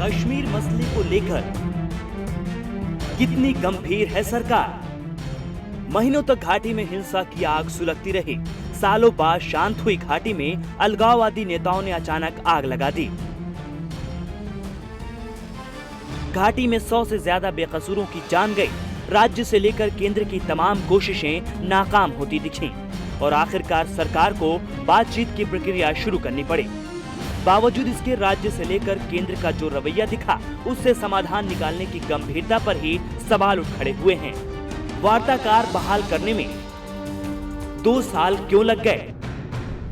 कश्मीर मसले को लेकर कितनी गंभीर है सरकार? महीनों तक घाटी में हिंसा की आग सुलगती रही। सालों बाद शांत हुई घाटी में अलगाववादी नेताओं ने अचानक आग लगा दी। घाटी में 100 से ज्यादा बेकसूरों की जान गई। राज्य से लेकर केंद्र की तमाम कोशिशें नाकाम होती दिखीं और आखिरकार सरकार को बातचीत की प्रक्रिया शुरू करनी पड़ी। बावजूद इसके राज्य से लेकर केंद्र का जो रवैया दिखा, उससे समाधान निकालने की गंभीरता पर ही सवाल उठ खड़े हुए हैं। वार्ताकार बहाल करने में 2 साल क्यों लग गए?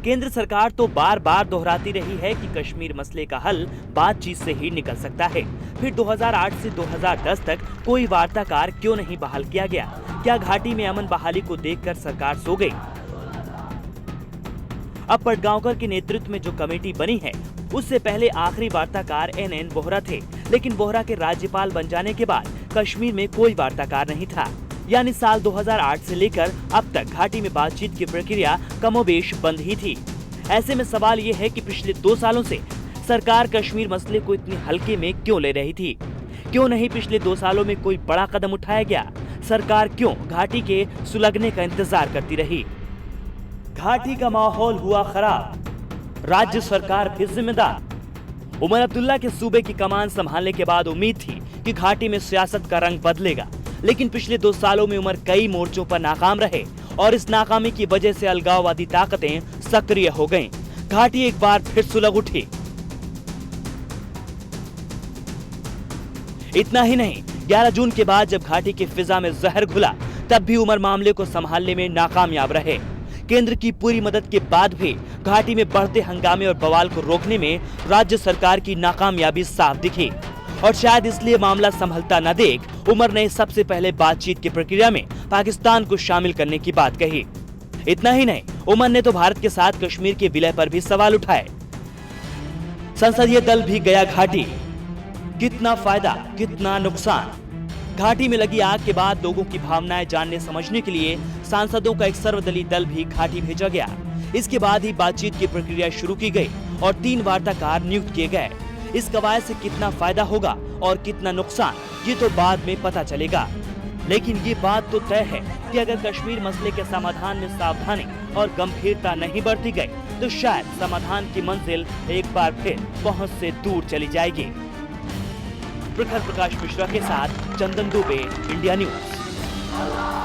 केंद्र सरकार तो बार बार दोहराती रही है कि कश्मीर मसले का हल बातचीत से ही निकल सकता है। फिर 2008 से 2010 तक कोई वार्ताकार क्यों नहीं बहाल किया गया? क्या घाटी में अमन बहाली को देखकर सरकार सो गई? अब पटगांवकर के नेतृत्व में जो कमेटी बनी है, उससे पहले आखिरी वार्ताकार NN बोहरा थे, लेकिन बोहरा के राज्यपाल बन जाने के बाद कश्मीर में कोई वार्ताकार नहीं था। यानी साल 2008 से लेकर अब तक घाटी में बातचीत की प्रक्रिया कमोबेश बंद ही थी। ऐसे में सवाल ये है कि पिछले 2 सालों से सरकार कश्मीर मसले को इतनी हल्के में क्यों ले रही थी? क्यों नहीं पिछले 2 सालों में कोई बड़ा कदम उठाया गया? सरकार क्यों घाटी के सुलगने का इंतजार करती रही? घाटी का माहौल हुआ खराब, राज्य सरकार भी जिम्मेदार। उमर अब्दुल्ला के सूबे की कमान संभालने के बाद उम्मीद थी कि घाटी में सियासत का रंग बदलेगा, लेकिन पिछले 2 सालों में उमर कई मोर्चों पर नाकाम रहे और इस नाकामी की वजह से अलगाववादी ताकतें सक्रिय हो गईं। घाटी एक बार फिर सुलग उठी। इतना ही नहीं, 11 जून के बाद जब घाटी की फिजा में जहर घुला, तब भी उमर मामले को संभालने में नाकामयाब रहे। केंद्र की पूरी मदद के बाद भी घाटी में बढ़ते हंगामे और बवाल को रोकने में राज्य सरकार की नाकामयाबी साफ दिखी और शायद इसलिए मामला संभलता न देख उमर ने सबसे पहले बातचीत की प्रक्रिया में पाकिस्तान को शामिल करने की बात कही। इतना ही नहीं, उमर ने तो भारत के साथ कश्मीर के विलय पर भी सवाल उठाए। संसदीय दल भी गया घाटी। कितना फायदा, कितना नुकसान? घाटी में लगी आग के बाद लोगों की भावनाएं जानने समझने के लिए सांसदों का एक सर्वदलीय दल भी घाटी भेजा गया। इसके बाद ही बातचीत की प्रक्रिया शुरू की गई और 3 वार्ताकार नियुक्त किए गए। इस कवायद से कितना फायदा होगा और कितना नुकसान, ये तो बाद में पता चलेगा। लेकिन ये बात तो तय है कि अगर कश्मीर मसले के समाधान में सावधानी और गंभीरता नहीं बरती गई, तो शायद समाधान की मंजिल एक बार फिर पहुंच से दूर चली जाएगी। प्रखर प्रकाश मिश्रा के साथ चंदन दुबे, इंडिया न्यूज।